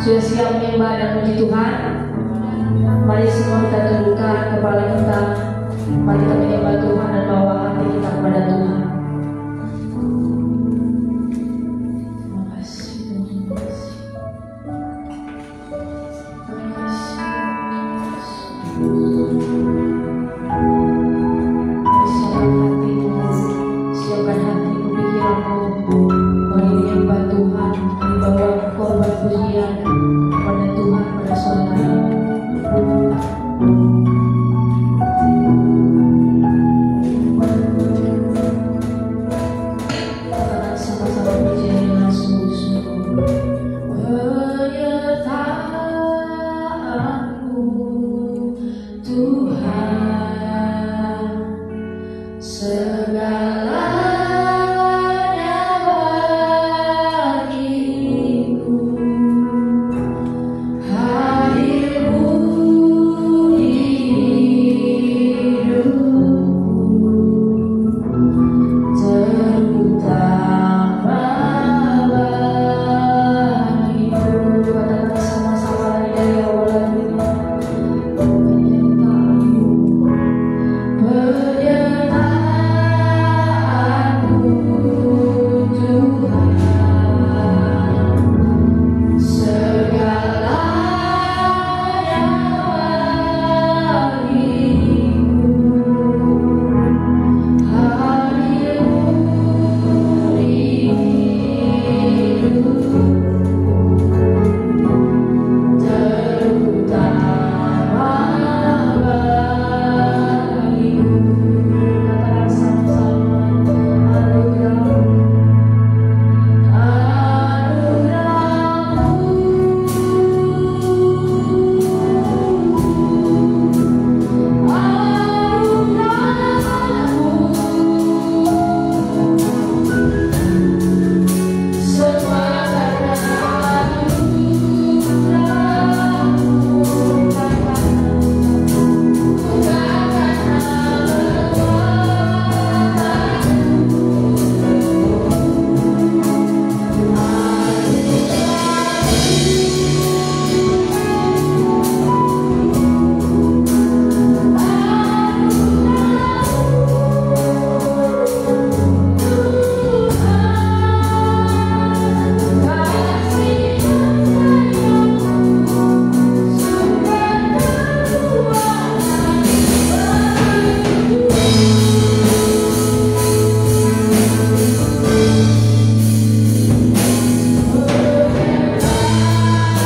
Sudah siap menyembah dan puji Tuhan? Mari semua kita tundukkan kepala kita. Mari kita menyembah Tuhan dan bawa hati kita kepada Tuhan. Terima kasih Tuhan. Terima kasih. Siapkan hati, siapkan hati, pikiranmu. Mari menyembah Tuhan, membawa korban pujian kepada Tuhan pada sore hari. Katakan sama-sama pujian dengan sungguh-sungguh. Penyertaanmu Tuhan, segalanya bagiku. Hadirmu di hidupku, terutama bagiku. Katakan sama-sama lagi dari awal lagu ini. Penyertaanmu Tuhan, segalanya bagiku. Hadirmu di hidupku, terutama bagiku. Katakan sama-sama, anugerah-Mu, semua karena anugerah-Mu,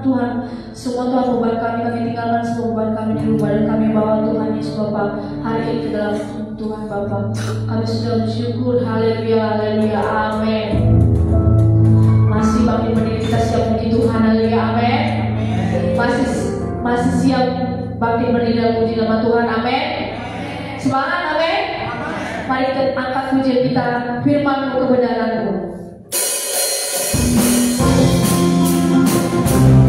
Tuhan, semua Tuhan beban kami tinggalkan semua beban kami di rumah dan kami bawa Tuhan Yesus Bapa hari ini ke dalam Tuhan Bapa. Kami sudah bersyukur, haleluya, haleluya, amin. Masih bangkit berdiri, kita siap puji Tuhan, haleluya, amin. Masih siap bangkit berdiri dan puji nama Tuhan, amin. Semangat, amin. Mari kita angkat pujian kita, firman-Mu kebenaran-Mu. Thank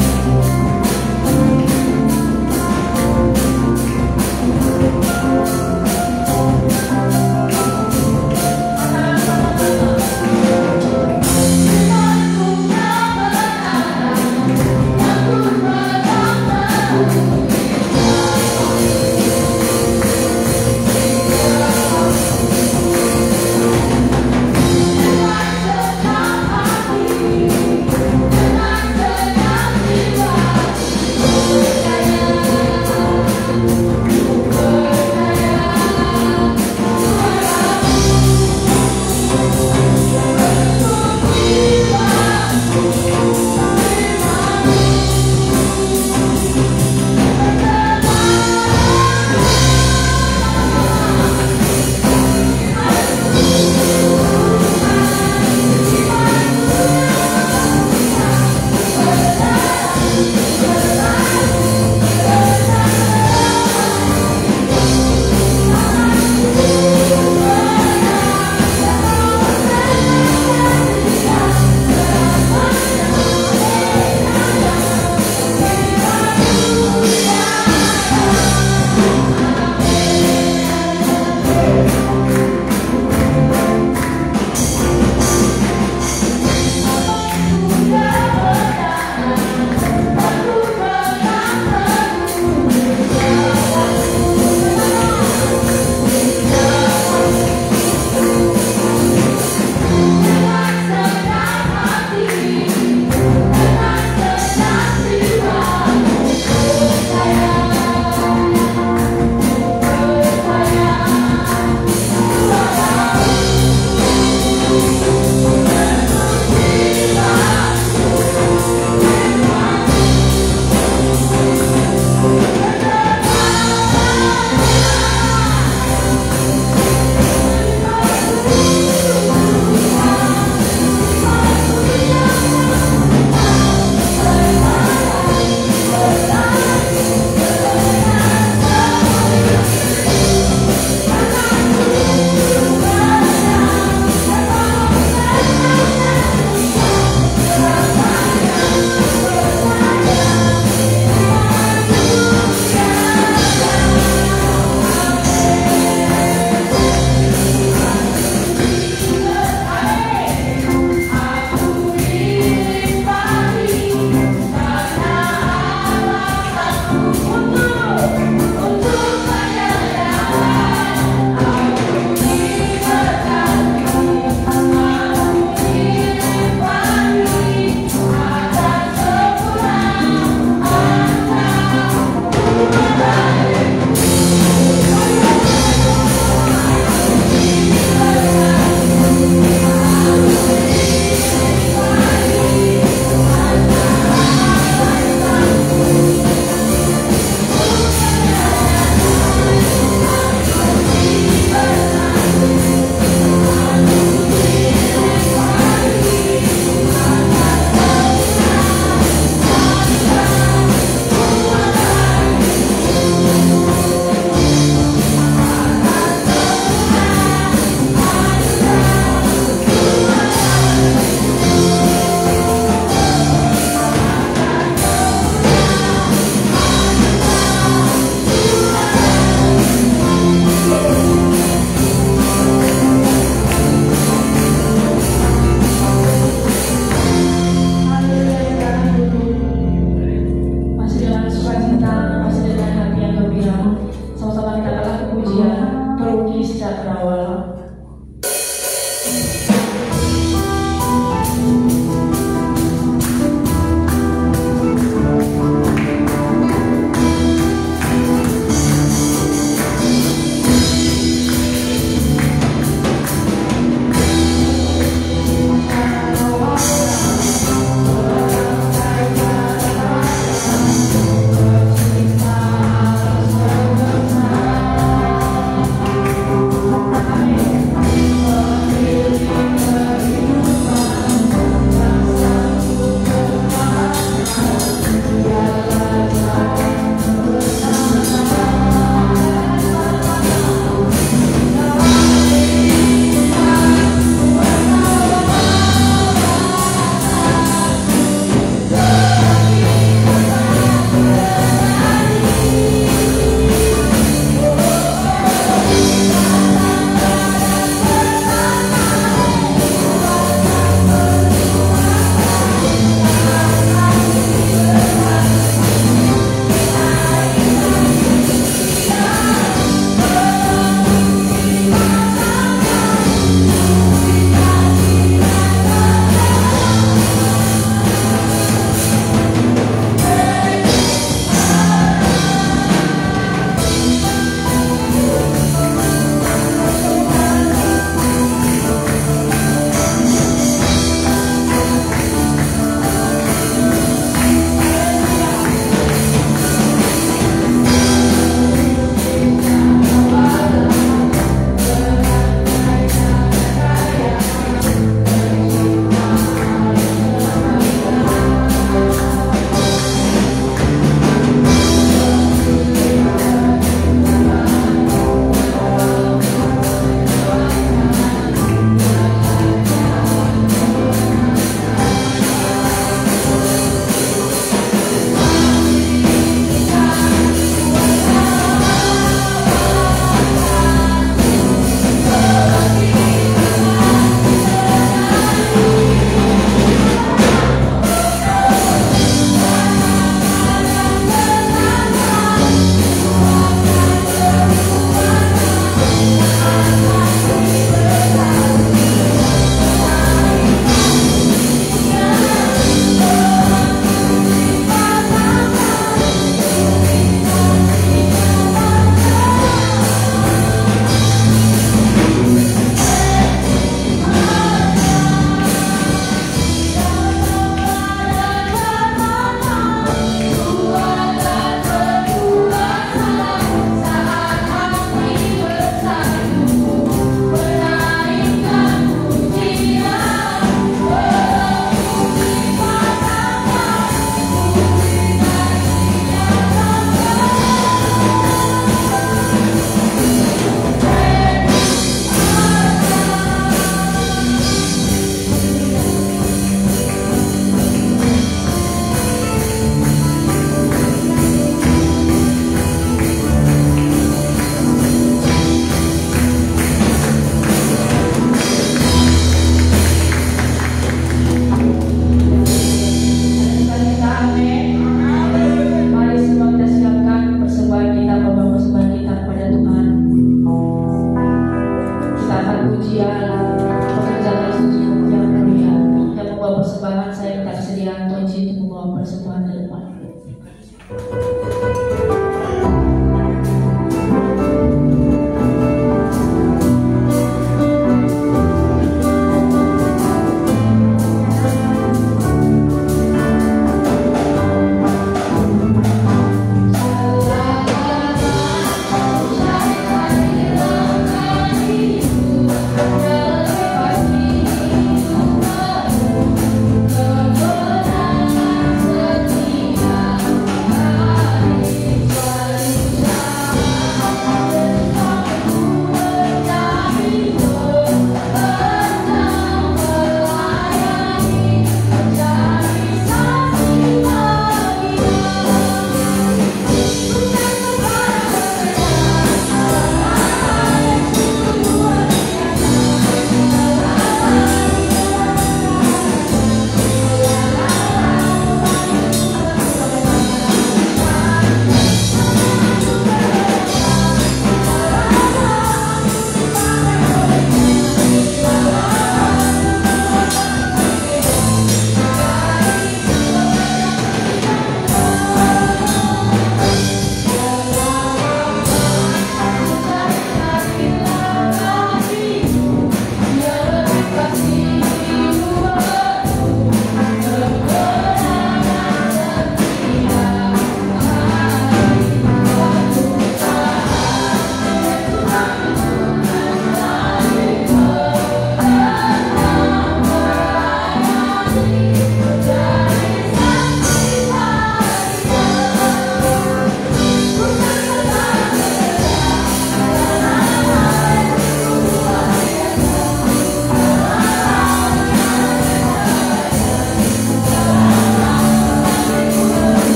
persembahan ke depan. Kebenaran setia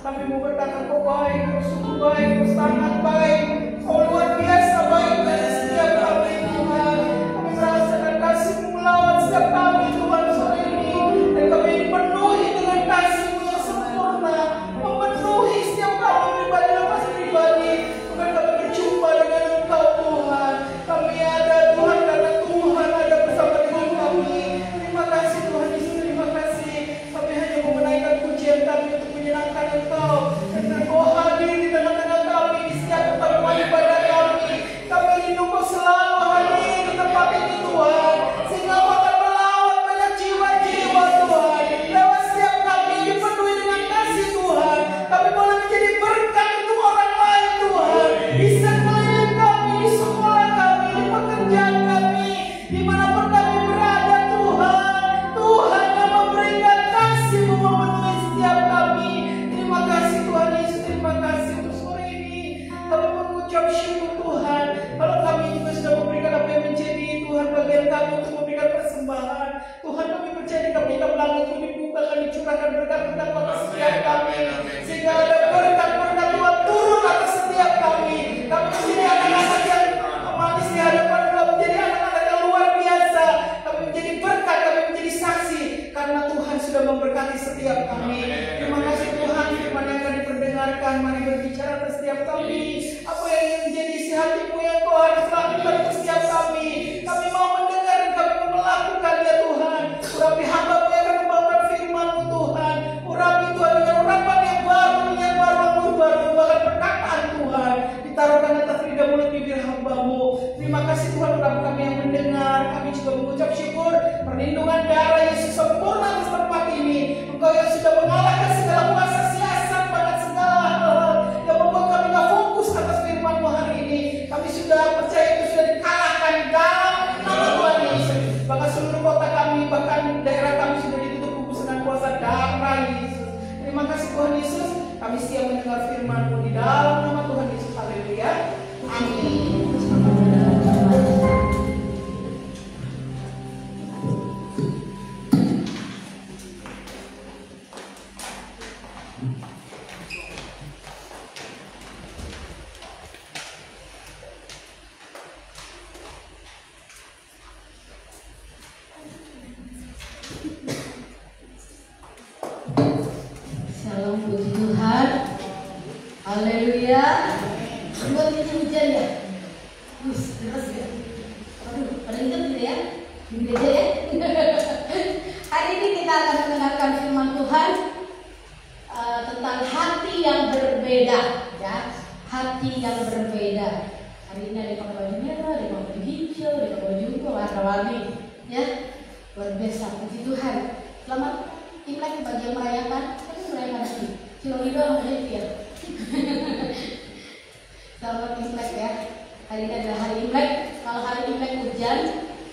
Kami mau berkata Kau baik, Kau sungguh baik, Kau sangat baik, Kau luar biasa baik bagi setiap kami Tuhan. Kami merasakan kasih-Mu melawat setiap kami Tuhan sore ini, dan kami dipenuhi dengan kasih-Mu yang sempurna, memenuhi setiap kami pribadi lepas pribadi. Bukan kami berjumpa dengan Engkau Tuhan, kami ada Tuhan karena Tuhan ada bersama dengan kami. Terima kasih Tuhan Yesus, terima kasih. Kami hanya mau menaikkan pujian kami untuk menyenangkan Engkau, karena Kau hadir di tengah-tengah kami di setiap pertemuan ibadah kami. Kami rindu Kau selalu hadir di tempat ini Tuhan, sehingga Kau akan melawat banyak jiwa-jiwa Tuhan. Lewat setiap kami dipenuhi dengan kasih Tuhan, kami boleh menjadi berkat untuk orang lain Tuhan, di sekeliling kami, di sekolah kami, di pekerjaan kami, dimanapun kami berada Tuhan. Tuhan yang memberikan kasih-Mu memenuhi setiap kami. Terima kasih Tuhan Yesus, terima kasih untuk sore ini. Kami mengucap syukur Tuhan, kalau kami juga sudah memberikan apa yang menjadi Tuhan bagian kami untuk memberikan persembahan. Tuhan, kami percaya kami langit-Mu dibuka, akan dicurahkan berkat-berkat atas setiap kami, sehingga ada berkat-berkat Tuhan turun atas setiap kami. Kami menjadi anak-anak yang manis di hadapan Tuhan, menjadi anak-anak yang luar biasa. Kami menjadi berkat, kami menjadi saksi, karena Tuhan sudah memberkati setiap kami. Terima kasih Tuhan, firman yang akan diperdengarkan, mari berbicara atas setiap kami. Apa yang ingin menjadi isi hati-Mu yang Kau harus lakukan untuk setiap kami. Kami mau mendengar dan kami mau melakukan ya Tuhan. Urapi hamba-Mu yang akan membawakan firman-Mu Tuhan. Urapi Tuhan dengan urapan yang baru, anggur baru, bahkan perkataan Tuhan ditaruhkan atas lidah mulut bibir hamba-Mu. Terima kasih Tuhan, urapi kami yang mendengar. Kami juga mengucap syukur perlindungan darah Yesus sempurna atas tempat ini. Engkau yang sudah mengalahkan segala kuasa siasat pada segala hal yang membuat kami gak fokus atas firman-Mu hari ini. Kami sudah percaya itu sudah dikalahkan dalam nama Tuhan Yesus. Bahkan seluruh kota kami, bahkan daerah kami sudah ditutup bungkus dengan kuasa darah Yesus. Terima kasih Tuhan Yesus. Kami siap mendengar firman-Mu di dalam nama Tuhan Yesus. Haleluya. Amin. Shalom, puji Tuhan. Haleluya. Buat ini hujan ya? Deras ya? Aduh, pada ingat gitu ya? Di gereja ya? Hari ini kita akan mendengarkan firman Tuhan tentang hati yang berbeda, ya. Hati yang berbeda. Hari ini ada yang pakai baju merah, ada yang pakai baju hijau, ada yang pakai baju warna-warni, ya. Luar biasa, puji Tuhan. Selamat Imlek bagi yang merayakan. Kan merayakan lagi. Cilongi doang aja ya. Selamat Imlek ya. Hari ini adalah hari Imlek. Kalau hari Imlek hujan,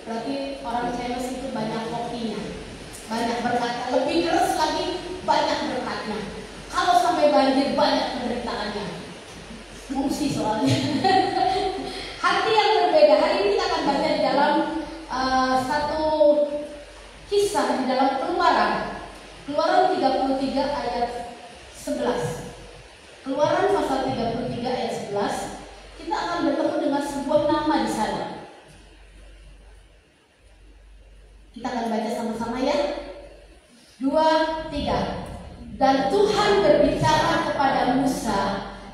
berarti orang Chinese itu banyak kopinya, banyak berkatnya. Lebih keras lagi, banyak berkatnya. Kalau sampai banjir, banyak penderitaannya. Mungsi soalnya. Hati yang berbeda. Hari ini kita akan baca di dalam satu kisah di dalam Keluaran 33 ayat 11. Keluaran pasal 33 ayat 11. Kita akan bertemu dengan sebuah nama di sana. Kita akan baca sama-sama ya. 2, 3. Dan Tuhan berbicara kepada Musa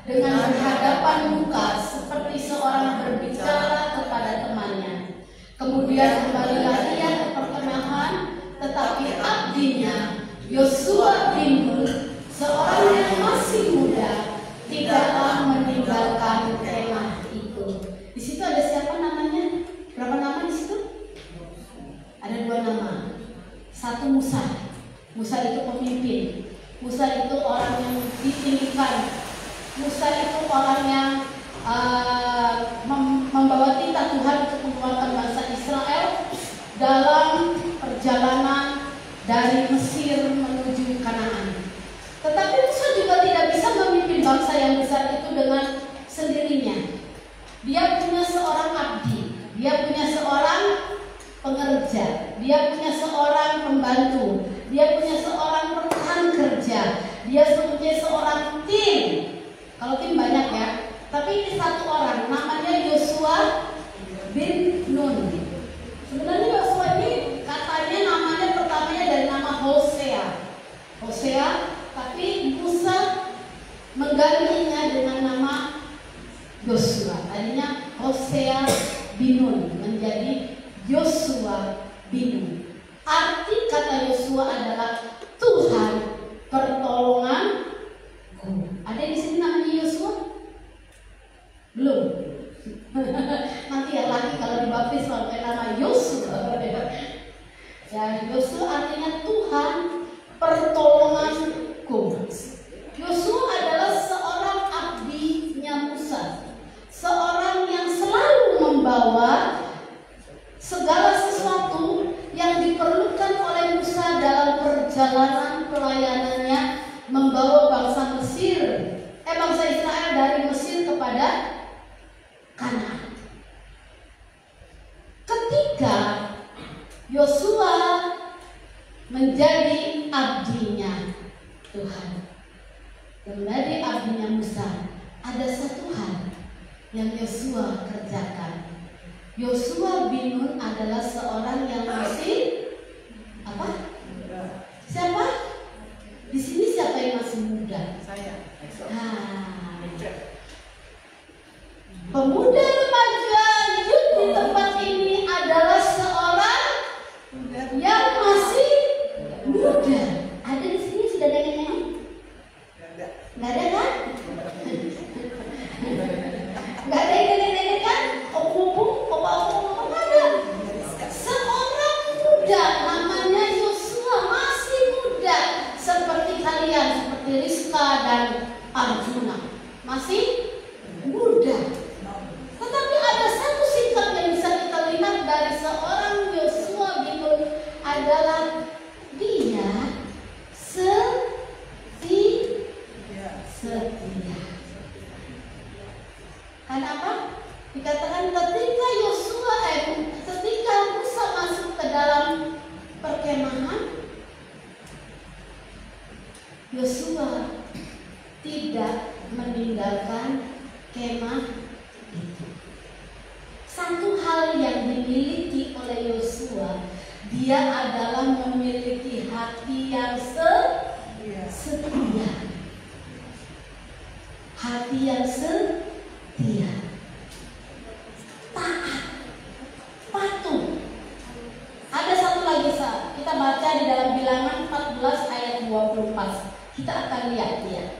dengan berhadapan muka seperti seorang berbicara kepada temannya. Kemudian kembalilah ia ke perkemahan, tetapi abdinya Yosua bin Nun, seorang yang masih muda, tidaklah meninggalkan kemah itu. Di situ ada siapa namanya? Berapa nama di situ? Ada 2 nama. Satu Musa. Musa itu pemimpin. Musa itu orang yang ditinggikan. Musa itu orang yang membawa titah Tuhan untuk mengeluarkan bangsa Israel dalam perjalanan dari Mesir menuju Kanaan. Tetapi Musa juga tidak bisa memimpin bangsa yang besar itu dengan sendirinya. Dia punya seorang abdi, dia punya seorang pengerja, dia punya seorang pembantu, dia punya seorang rekan kerja, dia punya seorang Kalau tim banyak ya. Tapi ini satu orang, namanya Yosua bin Nun. Sebenarnya Yosua ini katanya namanya pertamanya dari nama Hosea. Tapi Musa menggantinya dengan nama Yosua. Tadinya Hosea bin Nun menjadi Yosua bin Nun. Arti kata Yosua adalah Tuhan pertolonganku. Ada di sini namanya Yosua? Belum. Nanti ya lagi kalau dibaptis pakai nama Yosua. Ya, Yosua artinya Tuhan pertolonganku. Yosua adalah seorang abdinya Musa, seorang yang selalu membawa segala sesuatu yang diperlukan oleh Musa dalam perjalanan pelayanannya membawa bangsa Israel dari Mesir kepada Kanaan. Ketika Yosua menjadi abdinya Tuhan, menjadi abdinya Musa, ada satu hal yang Yosua kerjakan. Yosua bin Nun adalah seorang yang masih apa? Siapa? Di sini siapa yang masih muda? Saya. Pemuda remaja hidup di tempat ini adalah seorang yang masih muda. Ada di sini sudah ada nenek? Nggak ada kan? Nggak ada yang nenek kan? Opo-opo, nggak ada. Seorang muda namanya Yosua, masih muda seperti kalian, seperti Rizka dan Arjuna, masih muda. Tetapi ada satu sikap yang bisa kita lihat dari seorang Yosua bin Nun adalah dia setia. Kenapa? Dikatakan ketika Musa masuk ke dalam perkemahan, Yosua tidak meninggalkan kemah itu. Satu hal yang dimiliki oleh Yosua, dia adalah memiliki hati yang setia. Hati yang setia, taat, patuh. Ada satu lagi, kita baca di dalam Bilangan 14 ayat 24. Kita akan lihat dia.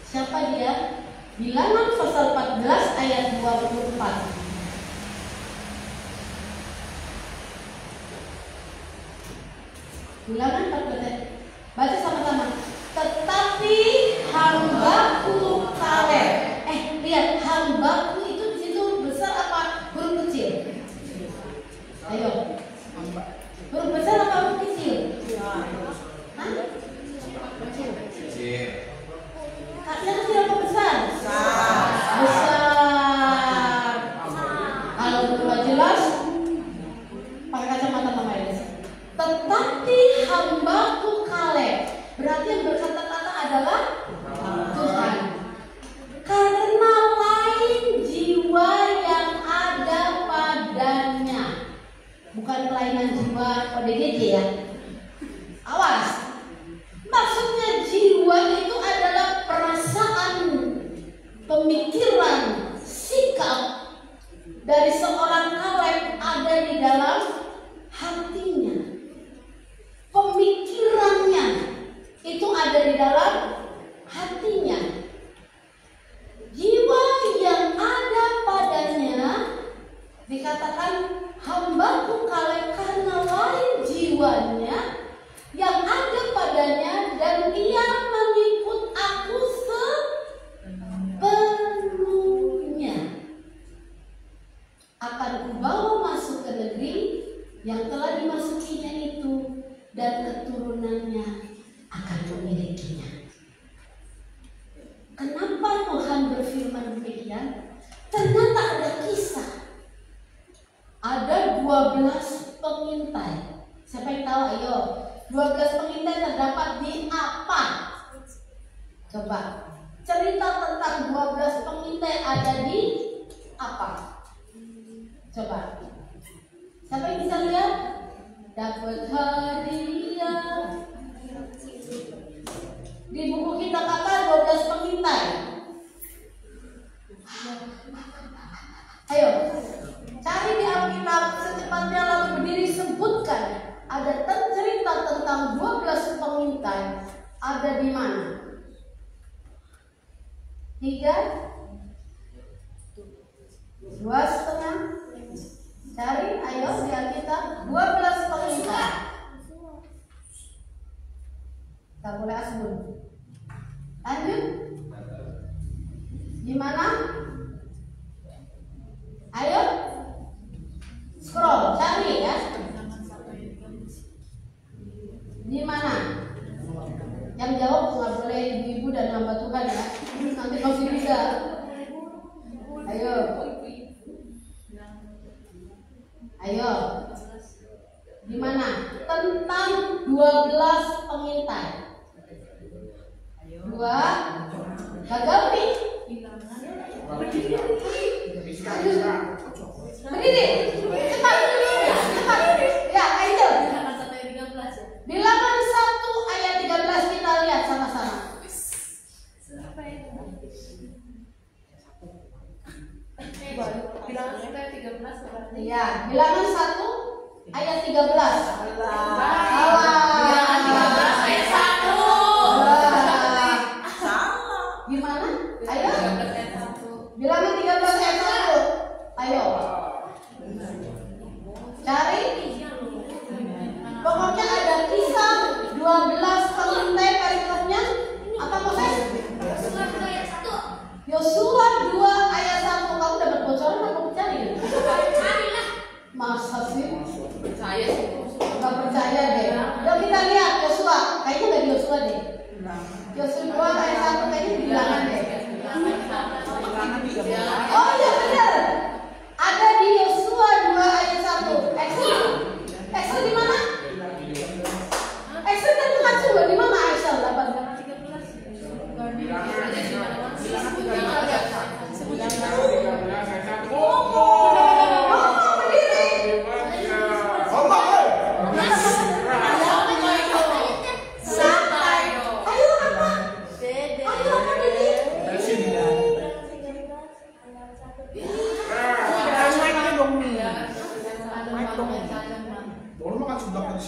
Siapa dia? Bilangan pasal 14 ayat 24. Bilangan 14. Baca sama-sama. Tetapi hambaku Kaleb. Lihat, hambaku itu di situ besar apa huruf kecil? Ayo. Huruf besar apa huruf kecil? Hah? Kecil. Katanya kecil apa besar? Besar. Kalau udah jelas, pakai kacamata Mama Elis. Tetapi hambaku Kaleb, berarti yang berkata-kata adalah Tuhan. Karena lain jiwa yang ada padanya, bukan kelainan jiwa ODGJ ya. Awas. Maksudnya jiwa itu adalah perasaan, pemikiran, sikap dari seorang Kaleb ada di dalam hatinya. Pemikirannya itu ada di dalam hatinya. Jiwa yang ada padanya, dikatakan hambaku Kaleb, karena lain jiwanya yang ada padanya, dan ia mengikut aku sepenuhnya. Akan kubawa masuk ke negeri yang telah dimasukinya itu, dan keturunannya akan memilikinya. Kenapa Tuhan berfirman demikian? Ternyata ada kisah. Ada 12 pengintai. Siapa yang tahu? Ayo. 12 pengintai terdapat di apa? Coba. cerita tentang 12 pengintai ada di apa? Coba. Siapa yang bisa lihat? Dapat hadiah. Di buku kita kata 12 pengintai. Ayo, cari di Alkitab secepatnya lalu berdiri sebutkan. Ada cerita tentang 12 pengintai. Ada di mana? 3, 2,5. Cari, ayo di Alkitab 12 pengintai. Tak boleh asbun. Lanjut. Di mana? Ayo. Scroll, cari ya. Di mana? Yang jawab nggak boleh ibu-ibu dan hamba Tuhan ya. Nanti masih bisa. Ayo. Ayo. Di mana? Tentang 12 pengintai. 2. Gagal nih. Berdiri. Cepat. Cepat. Ya, ayo. Bilangan 1 ayat 13 kita lihat sama-sama. Bilangan kita 13 berarti. Ya, bilangan 1 ayat 13. Bilangan 13 ayat 1. Gimana? Ayo. 13 ayat 1. Bilangan 13 ayat 1. Ayo. Cari. Pokoknya ada kisah 12 pengintai perikopnya. Apa Moses? Yosua 2 ayat 1. Kamu dapat bocoran atau cari? Masa sih? Percaya sih. Gak percaya deh. Yuk kita lihat Yosua. Kayaknya nggak di Yosua deh. Yosua 2 ayat 1 kayaknya di bilangan deh. Oh iya benar. Ada di Yosua 2 ayat 1. Excel di mana? Excel kan bukan coba di mana Excel dapat?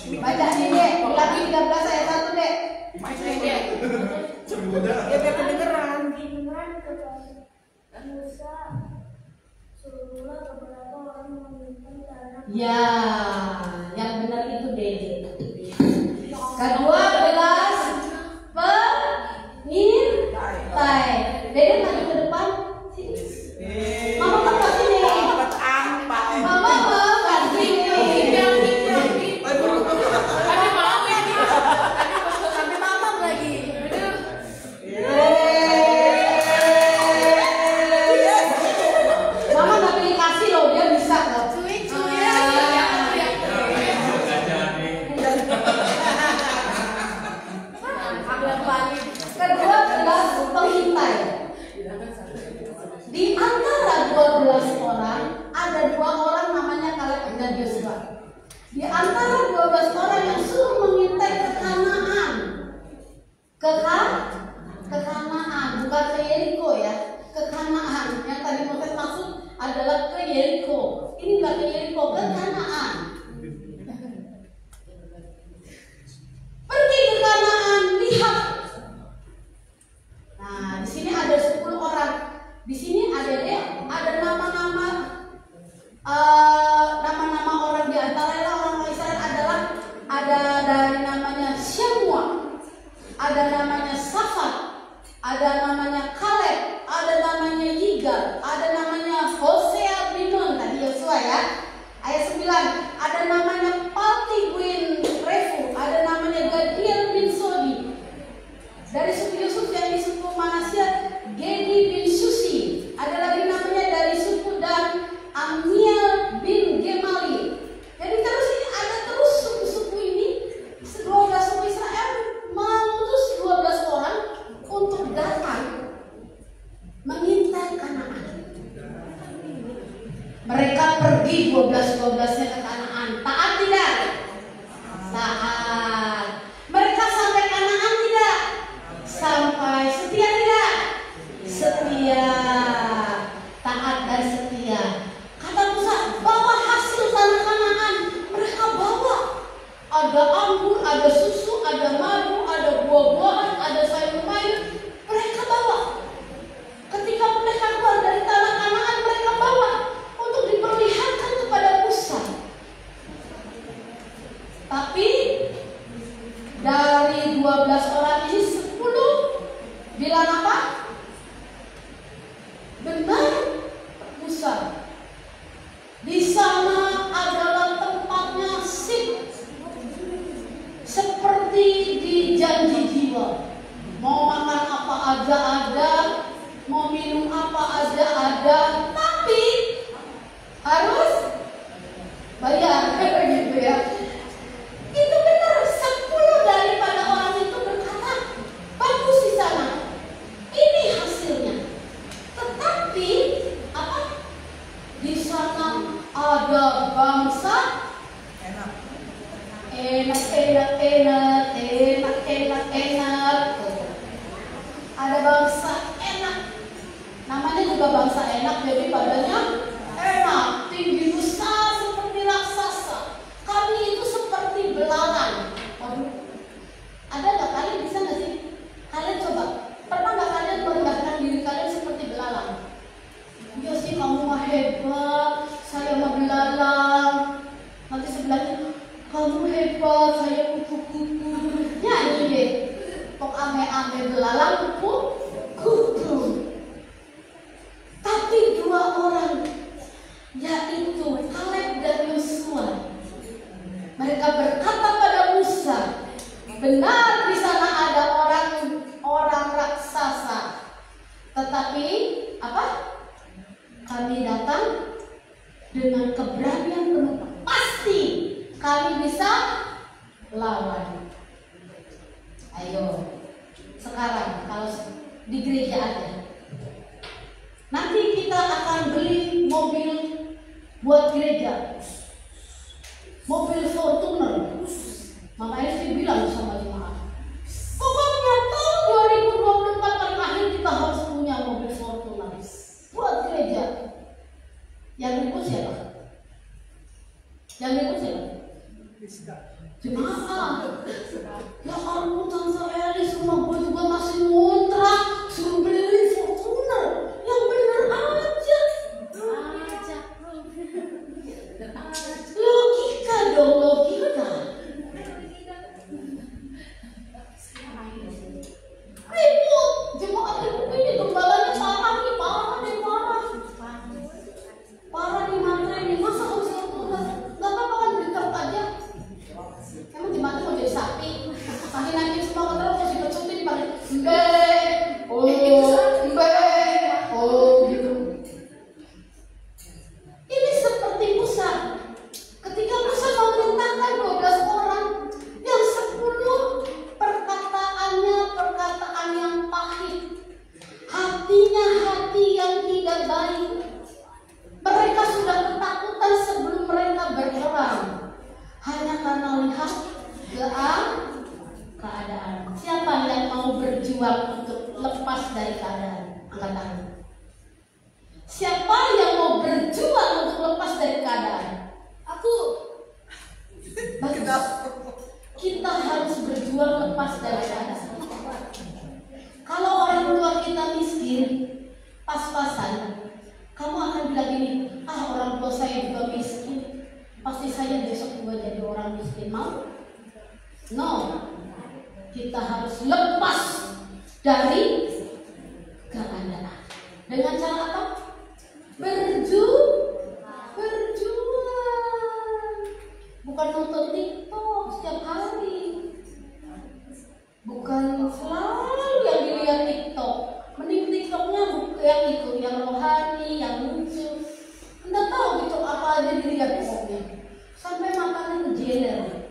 Baca nih dek, lagi 13 ayat 1 dek. Ya biar kedengeran. Ya, yang benar itu Dede. Kedua belas pengintai. Dede maju ke depan. Mama kan sini. Mama kan sini. Mama nggak pilih kasih loh, dia bisa loh. Kedua belas pengintai. Di antara 12 orang ada 2 orang namanya Kaleb dan Yosua. Di antara 12 orang yang suruh mengintai ke Kanaan. Ke Kanaan, bukan ke Yeriko ya. Ke Kanaan. Yang tadi Moses maksud adalah ke Yeriko. Ini bukan ke Yeriko, ke Kanaan. Pergi ke Kanaan, lihat. Nah, di sini ada 10 orang. Di sini ada nama-nama orang di antaranya orang Israel adalah ada dari namanya Syemua, ada namanya Safat, ada namanya Kaleb, ada namanya Yigal, ada namanya Hosea bin Nun tadi Yosua ya. Ayat 9 ada namanya Palti bin Refu, ada namanya Gadiel bin Sodi. Dari suku Yusuf yang di suku Manasya Gedi bin Susi. Ada lagi namanya dari suku Dan Amiel bin Gemali. Jadi terus ini ada terus suku-suku ini 12 suku Israel mengutus 12 orang untuk datang pergi 12-12-nya ke Kanaan. Taat tidak? Taat. Mereka sampai Kanaan tidak? Sampai. Setia tidak? Setia. Taat dan setia. Kata Musa, bawa hasil tanah Kanaan. Mereka bawa. Ada anggur, ada susu, ada madu, ada buah-buahan, ada sayur-mayur. Mereka bawa. Ketika mereka keluar dari tanah Kanaan, mereka bawa untuk diperlihatkan kepada Musa. Tapi dari 12 orang ini 10 bilang apa? Benar, Musa. Di sana adalah tempatnya sip, seperti di janji jiwa. Mau makan apa aja ada, mau minum apa aja ada, tapi harus bayar, gitu ya. Itu benar. 10 daripada orang itu berkata, bagus di sana, ini hasilnya. Tetapi apa? Di sana ada bangsa enak. Ada bangsa enak. Namanya juga bangsa enak, jadi badannya enak, tinggi besar seperti raksasa. Kami itu seperti belalang. Waduh, ada nggak kalian bisa nggak sih? Kalian coba, pernah nggak kalian merendahkan diri kalian seperti belalang? Ya sih, kamu mah hebat, saya mah belalang. Nanti sebelahnya, kamu hebat, saya kupu-kupu. Nyanyi deh, pok ame-ame belalang kupu-kupu. Tapi 2 orang, yaitu Kaleb dan Yosua, mereka berkata pada Musa, benar di sana ada orang raksasa. Tetapi apa? Kami datang dengan keberanian penuh. Pasti kami bisa lawan. Ayo, sekarang kalau di gereja aja. Nanti kita akan beli mobil buat gereja. Mobil Fortuner. Mama Esti bilang sama jemaat, pokoknya tahun 2024 paling akhir kita harus punya mobil Fortuner buat gereja. Yang ikut siapa? Jemaat. Ya ampun, Tante Elis, rumah gue juga masih ngontrak, suruh beli Fortuner. Yang bener aja. Logika dong, logika. Ribut, jemaat ribut ini gembalanya parah nih, parah nih mantra ini. Masa harus Fortuner? Gak apa-apa kan beli truk aja. Emang jemaatnya mau jadi sapi? Makin nangis semua terus masih bercutin pakai gitu. Ini seperti Musa. Ketika Musa memerintahkan 12 orang, yang 10 perkataannya perkataan yang pahit, hatinya hati yang tidak baik. Mereka sudah ketakutan sebelum mereka berperang, hanya karena lihat keadaan. Siapa yang mau berjuang untuk lepas dari keadaan? Angkat tangan. Siapa yang mau berjuang untuk lepas dari keadaan? Aku. Bagus. Kita harus berjuang lepas dari keadaan. Kalau orang tua kita miskin, pas-pasan, kamu akan bilang gini, orang tua saya juga miskin, pasti saya besok juga jadi orang miskin. Mau? No. Kita harus lepas dari keadaan. Dengan cara apa? Berjuang. Bukan nonton TikTok setiap hari. Bukan selalu yang dilihat TikTok. Mending TikToknya yang itu, yang rohani, yang lucu. Anda tahu gitu apa aja dilihat pokoknya. Sampai matanya ngejeler.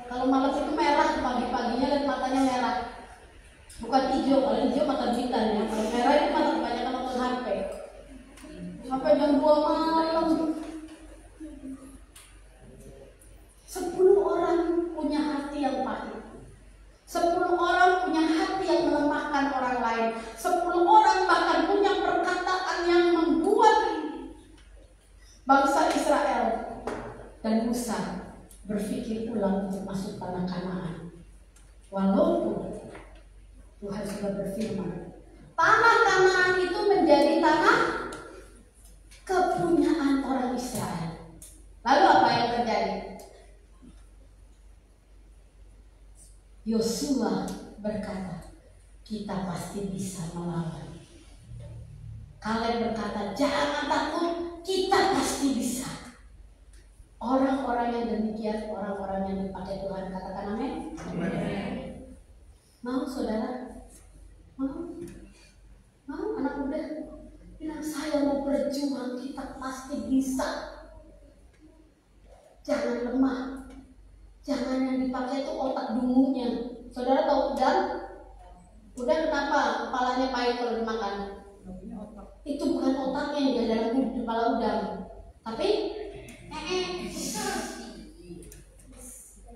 Kalau malam itu merah, pagi-paginya lihat matanya merah. Bukan hijau, kalau hijau mata bintang ya. Kalau merah itu mata kebanyakan nonton HP. Sampai jam 2 malam. Musa berpikir ulang untuk masuk tanah Kanaan. Walaupun Tuhan sudah berfirman, tanah Kanaan itu menjadi tanah kepunyaan orang Israel. Lalu apa yang terjadi? Yosua berkata, kita pasti bisa melawan. Kaleb berkata, jangan takut, kita pasti bisa. Orang-orang yang demikian, orang-orang yang dipakai Tuhan, katakan amin. Mau saudara? Mau anak muda? Bilang saya mau berjuang, kita pasti bisa. Jangan lemah. Jangan yang dipakai itu otak dungunya. Saudara tahu udang? Udang kenapa kepalanya pahit kalau dimakan? Itu bukan otaknya yang di dalam kepala udang, tapi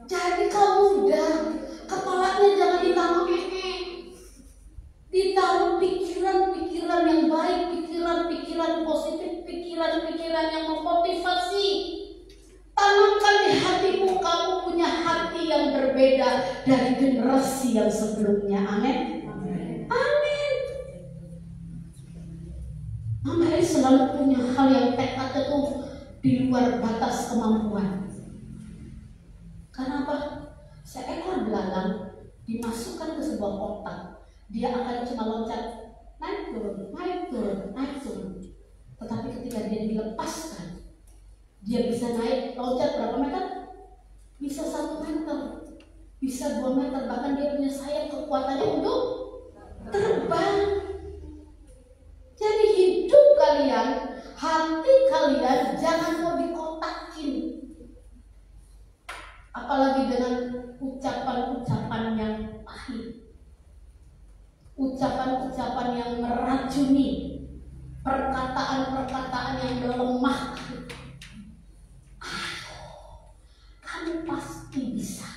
jadi kamu udang, kepalanya jangan ditaruh ditaruh pikiran-pikiran yang baik, pikiran-pikiran positif, pikiran-pikiran yang memotivasi. Tanamkan di hatimu, kamu punya hati yang berbeda dari generasi yang sebelumnya. Amin. Amin. Mama ini selalu punya hal yang tekad itu di luar batas kemampuan. Karena apa? Seekor belalang dimasukkan ke sebuah kotak, dia akan cuma loncat naik turun, naik turun, naik turun. Tetapi ketika dia dilepaskan, dia bisa naik loncat berapa meter? Bisa 1 meter, bisa 2 meter, bahkan dia punya sayap kekuatannya untuk terbang. Jadi hidup kalian, hati kalian jangan mau dikotakin. Apalagi dengan ucapan-ucapan yang pahit, ucapan-ucapan yang meracuni, perkataan-perkataan yang melemahkan. Kamu pasti bisa.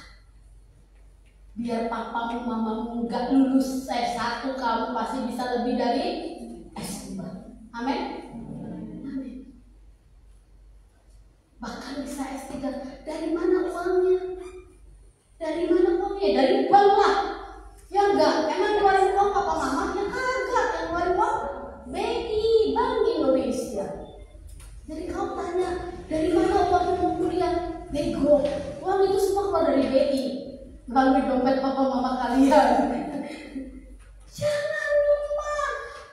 Biar papamu, mamamu nggak lulus S1, kamu pasti bisa lebih dari S2. Amin. Amin. Bahkan bisa S3. Dari mana uangnya? Dari mana uangnya? Dari bank lah. Ya enggak? Emang keluarin uang papa mama? Ya kagak. Yang keluarin uang BI, Bank Indonesia. Jadi kamu tanya, dari mana uangnya mau kuliah? Bego. Uang itu semua keluar dari BI, melalui dompet papa mama kalian. Jangan lupa,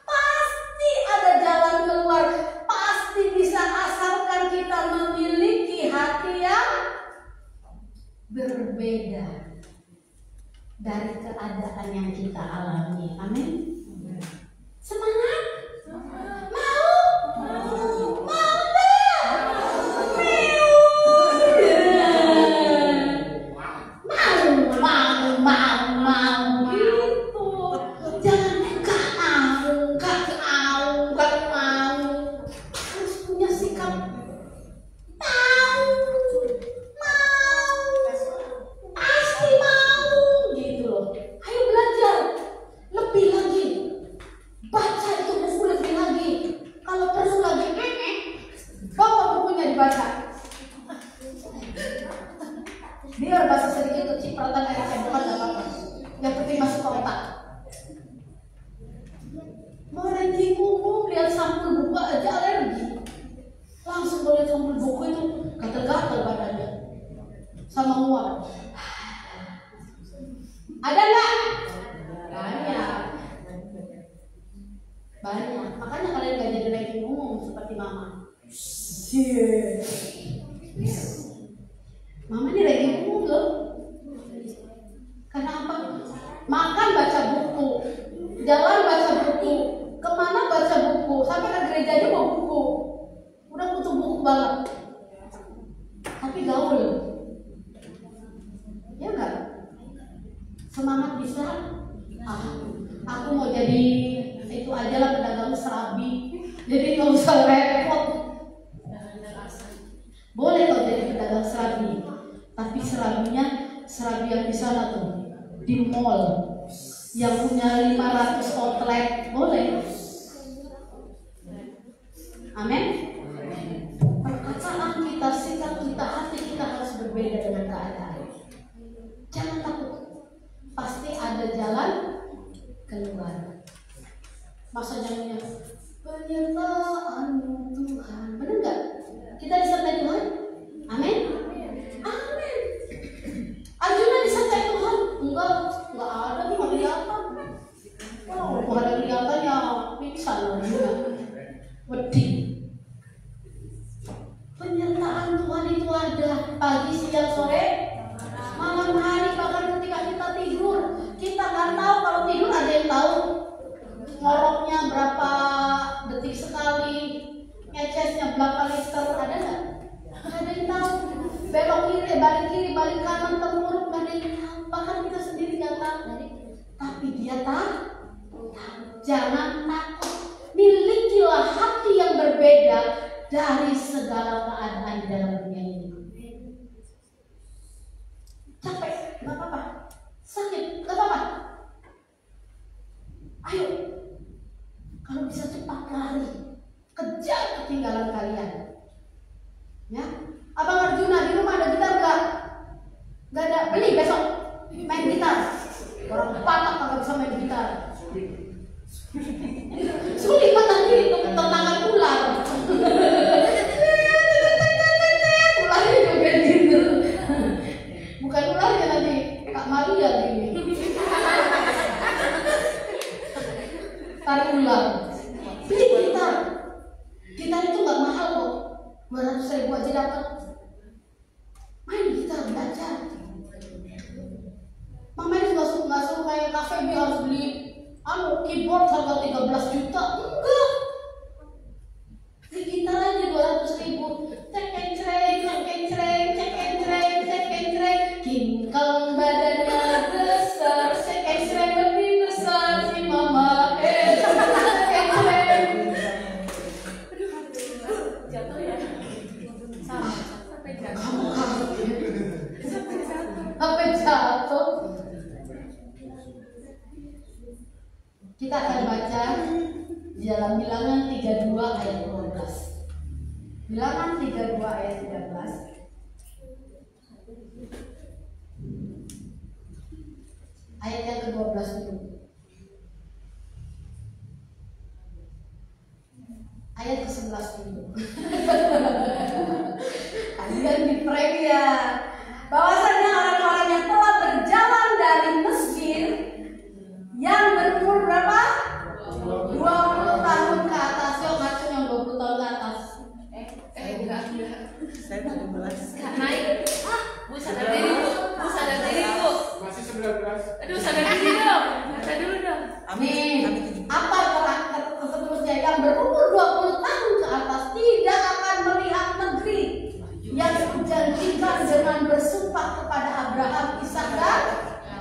pasti ada jalan keluar, pasti bisa, asalkan kita memiliki hati yang berbeda dari keadaan yang kita alami. Amin. Semangat? Mau? Mau gitu. Jangan enggak mau. Harus punya sikap mau, pasti mau gitu loh. Ayo belajar lebih lagi, baca itu buku lebih lagi. Kalau perlu lagi, bawa bukunya dibaca. Biar bahasa sedikit kecipratan air cembukan gak apa-apa. Yang penting masuk ke otak. Mau ranking umum, lihat sampul buku aja alergi. Langsung boleh sampul buku itu gatel-gatel badannya sama mual. Ada nggak? Banyak. Makanya kalian gak jadi ranking umum seperti mama. Mama ini ranking umum loh. Karena apa? Makan baca buku, jalan baca buku, kemana baca buku, sampai ke gereja aja bawa buku. Udah butuh buku banget. Tapi gaul. Ya enggak? Semangat bisa? Aku mau jadi itu aja lah, pedagang serabi. Jadi nggak usah repot. Boleh kok jadi pedagang serabi, tapi serabinya serabi yang di sana tuh, di mall, yang punya 500 outlet, boleh. Amin. Perkataan kita, sikap kita, hati kita Penyertaan-Mu Tuhan. Benar nggak? Kita disertai Tuhan? Amin. Amin. Arjuna disertai Tuhan? Enggak ada nih kelihatan. Kalau Tuhan ada kelihatan ya pingsan Arjuna. Wedi. Penyertaan Tuhan itu ada pagi, siang, sore, malam hari, bahkan ketika kita tidur. Kita nggak tahu, kalau tidur ada yang tahu ngoroknya berapa detik sekali, ngecesnya berapa liter, ada nggak? Ada yang tahu. Belok kiri, balik kanan, tenguruk, nggak ada yang tahu. Bahkan kita sendiri nggak tahu. Tapi Dia tahu. Jangan takut. Milikilah hati yang berbeda dari segala keadaan di dalam dunia ini. Capek, nggak apa-apa. Sakit, nggak apa-apa. Ayo, kalau bisa cepat lari, kejar ketinggalan kalian. Ya, Abang Arjuna di rumah ada gitar nggak? Nggak ada, beli besok main gitar. Orang Batak nggak bisa main gitar. Sulit mata diri tentangan ular. Ularnya juga gitu. Bukan ularnya nanti Kak Maria ini. Tarik ular. Beli gitar. Gitar itu nggak mahal kok. 200.000 aja dapat. Main gitar, belajar. Mama ini nggak suruh kayak kafe dia harus beli keyboard harga 13 juta. Enggak. Beli gitar aja 200.000. Cek. Kincang badannya besar. Cek lebih besar si mama. Jatuh ya. Sampai jatuh. Kita akan baca di dalam Bilangan 32 ayat 12. Bilangan 32 ayat 13. Ayat yang ke-12 dulu. Ayat ke-11 dulu. Kalian di-prank ya. Bahwasanya orang-orang yang telah berjalan dari Mesir yang berumur berapa? 20 tahun ke atas. Yuk ngacu yang 20 tahun ke atas. Enggak. Saya 17. Naik. Bu sadar diri, Bu sadar diri, Bu. Masih 19. Aduh, sadar diri dong. Sadar dulu dong. Nih, apa seterusnya yang berumur 20 tahun ke atas tidak akan melihat negeri yang kujanjikan dengan bersumpah kepada Abraham, Ishak dan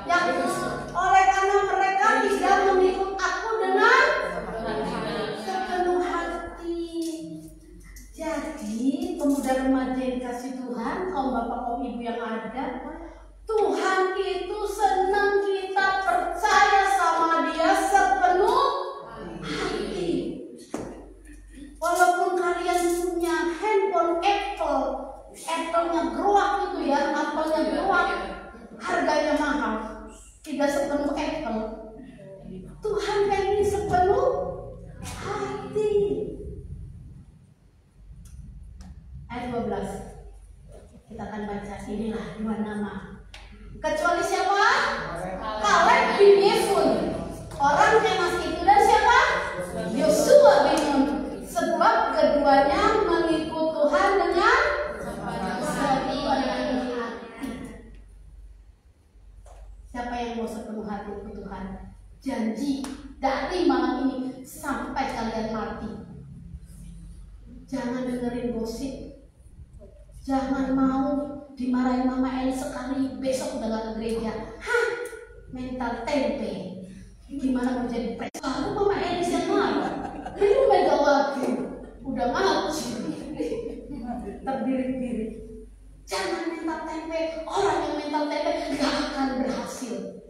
Yakub. Oleh karena mereka tidak mengikut aku dengan sepenuh hati. Jadi pemuda remaja yang dikasih Tuhan, kaum bapak kaum ibu yang ada, Tuhan itu senang kita percaya sama Dia sepenuh hati. Walaupun kalian punya handphone Apple-nya geruak itu ya, apelnya geruak, harganya mahal, tidak sepenuh Apple. Tuhan pengen sepenuh hati. Ayat 12. Kita akan baca, inilah 2 nama. Kecuali siapa? Kaleb bin Yefun, orang Kenas itu, dan siapa? Yosua bin Nun. Sebab keduanya mengikut Tuhan dengan sepenuh hati. Siapa yang mau sepenuh hati untuk Tuhan? Janji dari malam ini sampai kalian mati. Jangan dengerin gosip. Jangan mau dimarahin Mama Eli sekali, besok udah gak ke gereja. Hah, mental tempe. Gimana mau jadi pres? Lalu Mama Eli yang marah. Ini Megawati udah ngaji, terdiri-diri. Jangan mental tempe. Orang yang mental tempe gak akan berhasil.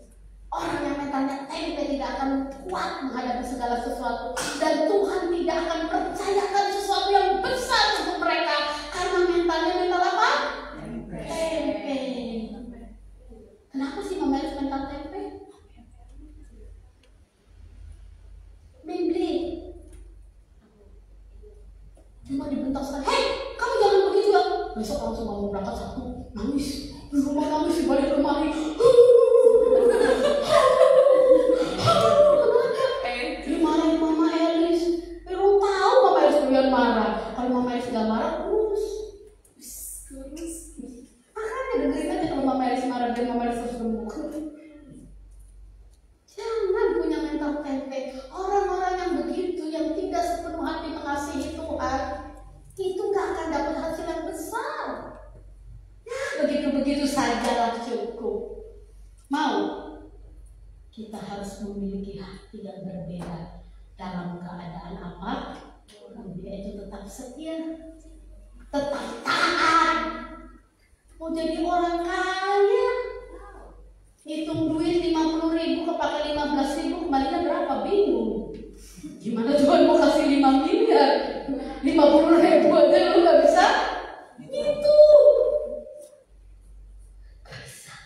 Orang yang mentalnya tempe tidak akan kuat menghadapi segala sesuatu. Dan Tuhan tidak akan percayakan sesuatu yang besar untuk mereka. Karena mentalnya mental apa? Tempe. Kenapa sih memilih mental tempe? Cuma dibentak sekali, hei kamu jangan begitu ya. Besok langsung mau berangkat satu, nangis. Di rumah nangis, balik lemari. Dimarahin Mama Elis. Lu tahu Mama Elis kemudian marah. Kalau Mama Elis gak marah, terus. Makanya dengerin aja kalau Mama Elis marah dan Mama Elis harus gemuk. Jangan punya mental tempe. Orang-orang yang begitu, yang tidak sepenuh hati mengasihi Tuhan, itu gak akan dapat hasil yang besar. Ya, begitu-begitu sajalah cukup. Mau? Kita harus memiliki hati yang berbeda dalam keadaan apa? Dia itu tetap setia, tetap taat. Mau jadi orang kaya, hitung duit 50.000 kepake 15.000, kembalinya berapa? Bingung. Gimana Tuhan mau kasih 5 miliar? 50.000 aja lu gak bisa? Itu gak bisa.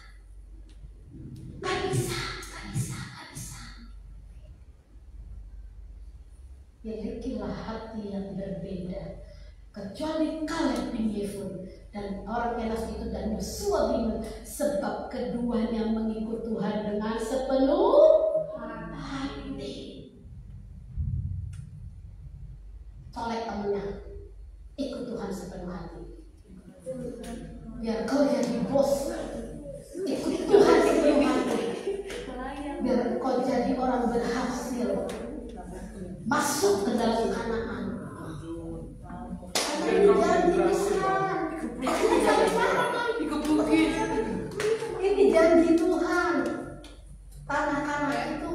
Milikilah hati yang berbeda. Kecuali Kaleb bin Yefune dan orang Kenas itu dan Yosua bin Nun, sebab keduanya mengikut Tuhan dengan sepenuh hati. Colek temennya, ikut Tuhan sepenuh hati. Biar kau jadi bos, ikut Tuhan sepenuh hati. Biar kau jadi orang berhasil, masuk ke dalam Kanaan. Ini janji besar. Ini janji Tuhan. Tanah Kanaan itu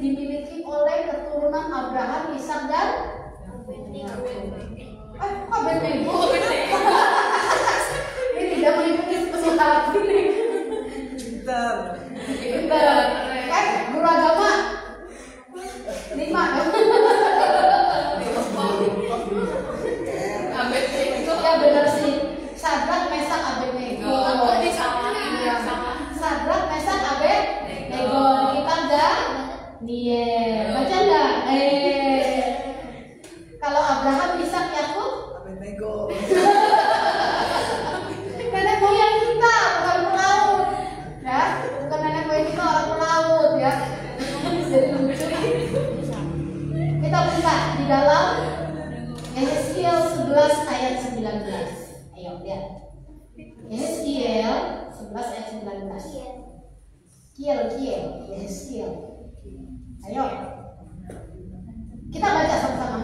dimiliki oleh keturunan Abraham, Ishak dan Abednego. Ini dia mengikuti sepenuh hati nih. Pintar. Guru agama 5 ya benar sih. Sadrak, Mesak, Abednego. Sadrak, Mesak, Abednego. Kita enggak? Iya. Baca enggak? Kalau Abraham, Ishak, Yakub, Abednego. nenek moyang kita bukan pelaut, ya. Bukan nenek moyang kita orang pelaut, ya. Jadi lucu. Kita buka di dalam Yeskiel 11 ayat 19. Ayo lihat. Yeskiel 11 ayat 19. Yeskiel. Ayo. Kita baca sama-sama.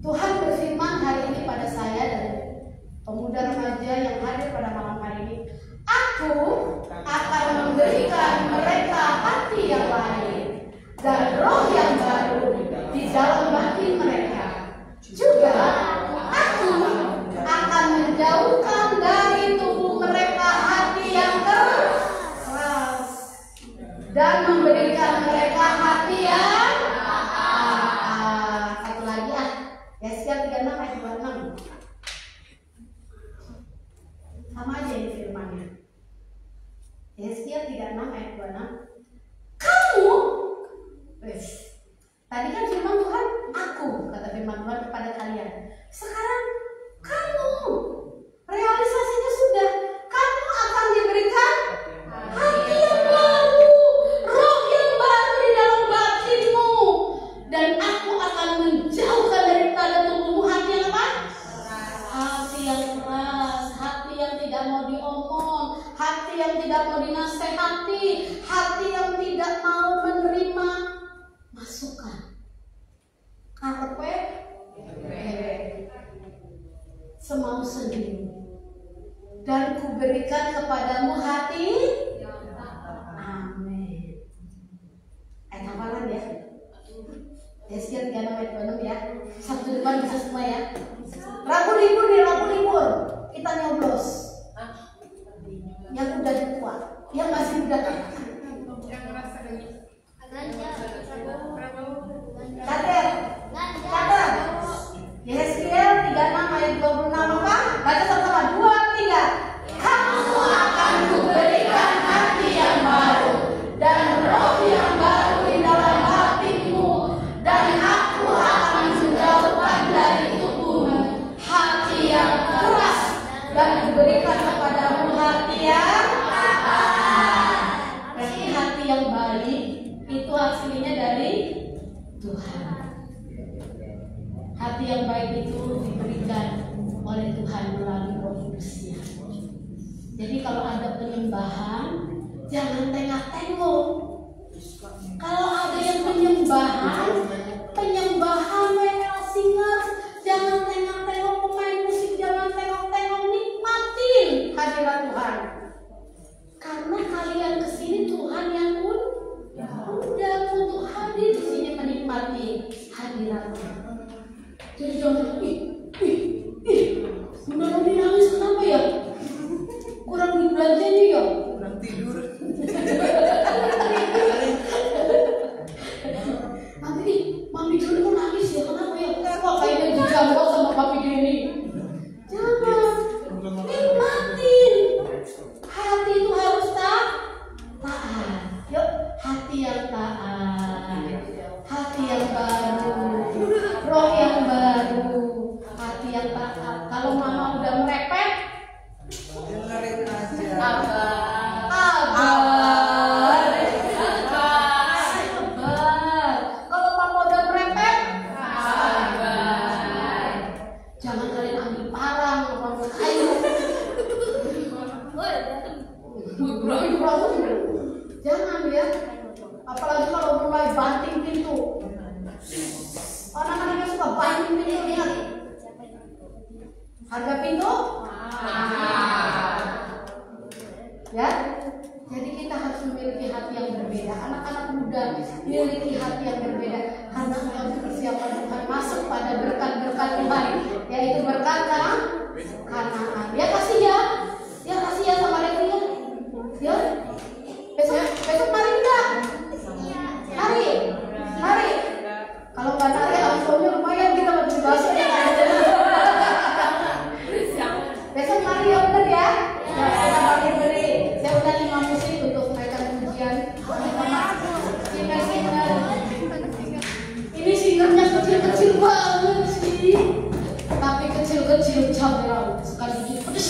Tuhan berfirman hari ini pada saya dan pemuda remaja yang hadir pada malam hari ini. Aku akan memberikan mereka hati yang lain dan roh yang baru di dalam hati mereka. Juga aku akan menjauhkan dari tubuh mereka hati yang keras dan memberikan mereka hati yang satu lagi Yeskiel 36 ayat 26. Sama aja ini firmannya. Yeskiel 36 ayat 26. Kamu tadi kan firman Tuhan aku, kata firman Tuhan kepada kalian. Sekarang kamu, realisasinya sudah. Kamu akan diberikan hati yang baru, roh yang baru di dalam batinmu, dan aku akan menjauhkan daripada tubuhmu hati yang apa? Hati yang keras, hati yang tidak mau diomong, hati yang tidak mau dinasehati, hati yang tidak mau menerima masukan. Karpe semau sendiri, dan kuberikan kepadamu hati. Amin. Ayat hafalan ya. Yeskiel 36 ayat 26 ya. Sabtu depan bisa semua ya. Rabu libur nih, Rabu libur. Kita nyoblos. Yang udah tua, yang masih muda. Catat. Yeskiel 36 ayat 26 apa? Baca sama-sama. 2, 3. Kamu akan kuberikan hati yang baru dan roh yang baru di dalam hatimu, dan aku akan menjauhkan dari tubuhmu Hati yang baik itu diberikan oleh Tuhan melalui Roh Kudus-Nya. Jadi kalau ada penyembahan, jangan tengok-tengok. Kalau ada yang penyembahan mereka singer, jangan tengok-tengok pemain musik, jangan tengok-tengok, nikmatin hadirat Tuhan. Karena kalian kesini Tuhan yang undang untuk hadir di sini menikmati hadirat Tuhan. Jadi jangan beneran nangis kenapa ya? Kurang duit belanjanya ya? Kurang tidur. Nanti nih, Mami Joni mau nangis ya, kenapa ya? Wah kayaknya dijambak sama Papi Denny. Jangan, nikmatin. Hati itu harus taat. Yuk, hati yang taat, hati yang baru, roh yang baru, hati yang taat. Kalau mama udah merepet, Dengerin aja. Sabar. Kalau papa udah merepet, sabar. Jangan kalian ambil parang, ambil kayu. Jangan ya. Apalagi kalau mulai banting pintu. Anak-anak yang suka banting pintu, lihat. Harga pintu? Ya, jadi kita harus memiliki hati yang berbeda. Anak-anak muda memiliki hati yang berbeda karena harus persiapan Tuhan masuk pada berkat-berkat Tuhan, yaitu berkat Kanaan. Ya kasih ya sama Devi ya. Besok mari enggak? Mari. Kalau nggak nari, langsungnya lumayan kita mau bahasa ya. Besok mari ya bener ya. Beri. Saya udah 5 musik untuk mereka pujian. Singer. Ini singernya kecil-kecil banget sih. Tapi kecil-kecil camera sekali bikin pedes.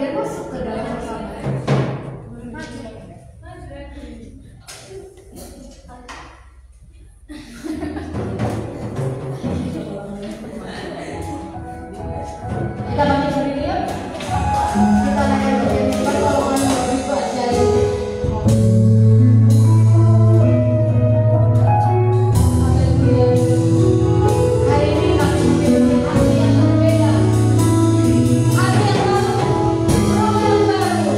Biar masuk ke dalam sama. Kita banyak berdiri ya. Kita naik berdiri. Kalau mau belajar. Hari ini kami memiliki hati yang berbeda. Hati yang baru, roh yang baru.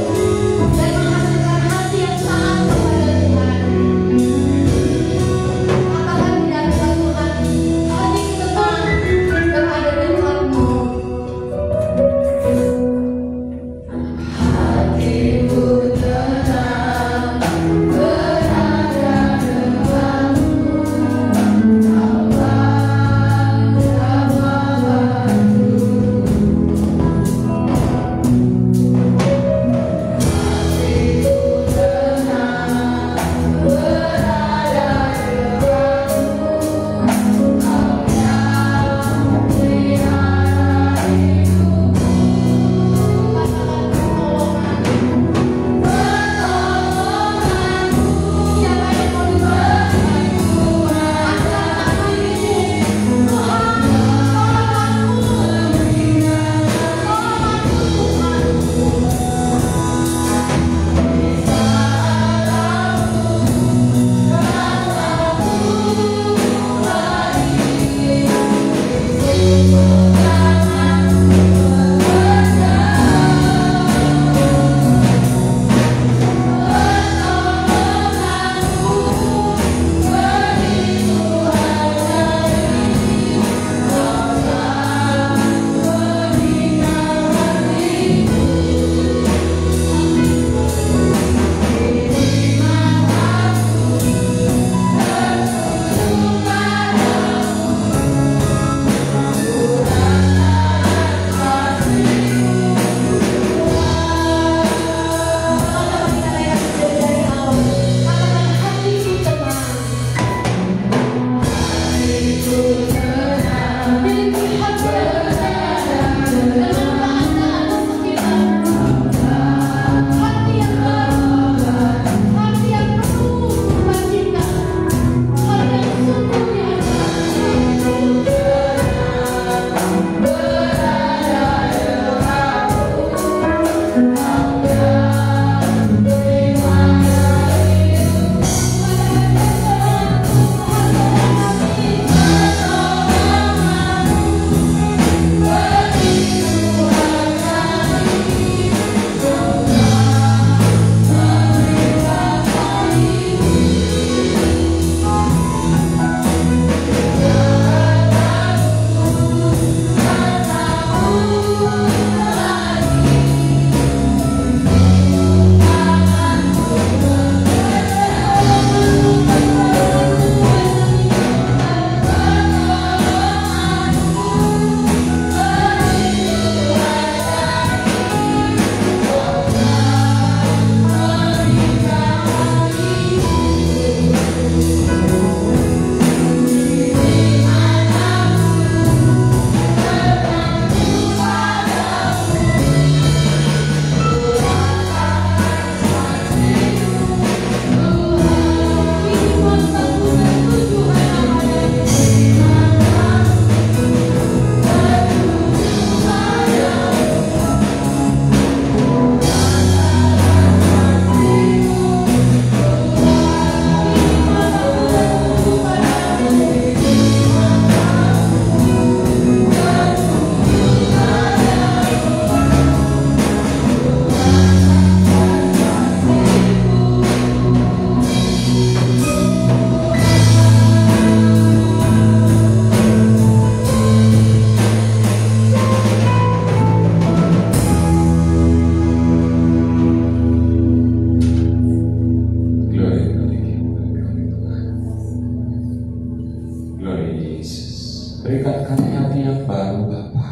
Berikan kami hati yang baru, Bapa.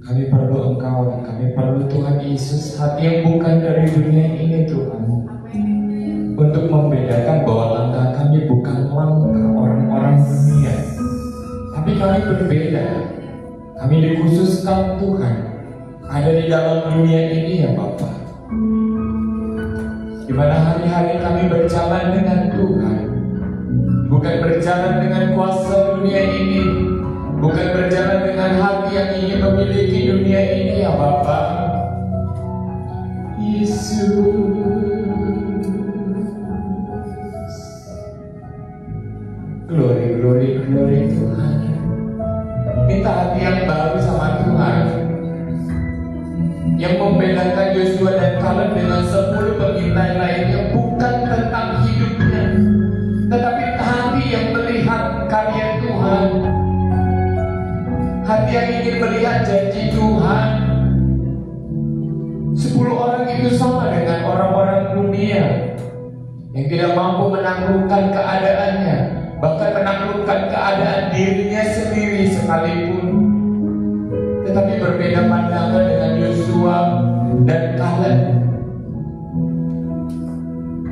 Kami perlu Engkau, kami perlu Tuhan Yesus, hati yang bukan dari dunia ini, Tuhan. Untuk membedakan bahwa langkah kami bukan langkah orang-orang dunia, tapi kami berbeda. Kami dikhususkan Tuhan, ada di dalam dunia ini ya Bapa. Di mana hari-hari kami berjalan dengan Tuhan, bukan berjalan dengan kuasa dunia ini, bukan berjalan dengan hati yang ingin memiliki dunia ini ya Bapa. Yesus, glory Tuhan. Minta hati yang baru sama Tuhan, yang membedakan Yosua dan Kaleb dengan 10 pengintai lainnya bukan tentang hidupnya, tetapi hati yang melihat karya Tuhan, hati yang ingin melihat janji Tuhan. 10 orang itu sama dengan orang-orang dunia yang tidak mampu menaklukkan keadaannya, bahkan menaklukkan keadaan dirinya sendiri sekalipun. Tetapi berbeda pandangan dengan Yosua dan Kaleb.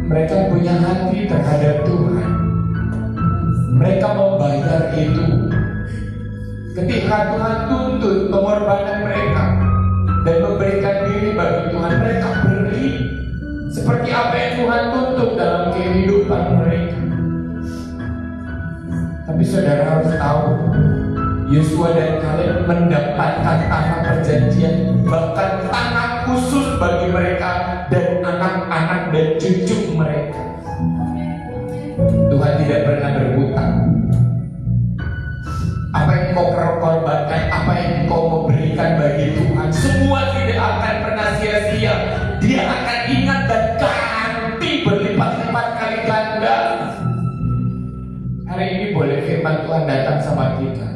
Mereka punya hati terhadap Tuhan. Mereka membayar itu. Ketika Tuhan tuntut pengorbanan mereka dan memberikan diri bagi Tuhan, mereka beri seperti apa yang Tuhan tuntut dalam kehidupan mereka. Tapi saudara harus tahu, Yosua dan Kaleb mendapatkan tanah perjanjian, bahkan tanah khusus bagi mereka dan anak-anak dan cucu mereka. Tuhan tidak pernah berhutang. Apa yang kau korbankan, apa yang kau mau berikan bagi Tuhan, semua tidak akan pernah sia-sia. Dia akan ingat dan ganti berlipat-lipat kali ganda. Hari ini boleh firman Tuhan datang sama kita.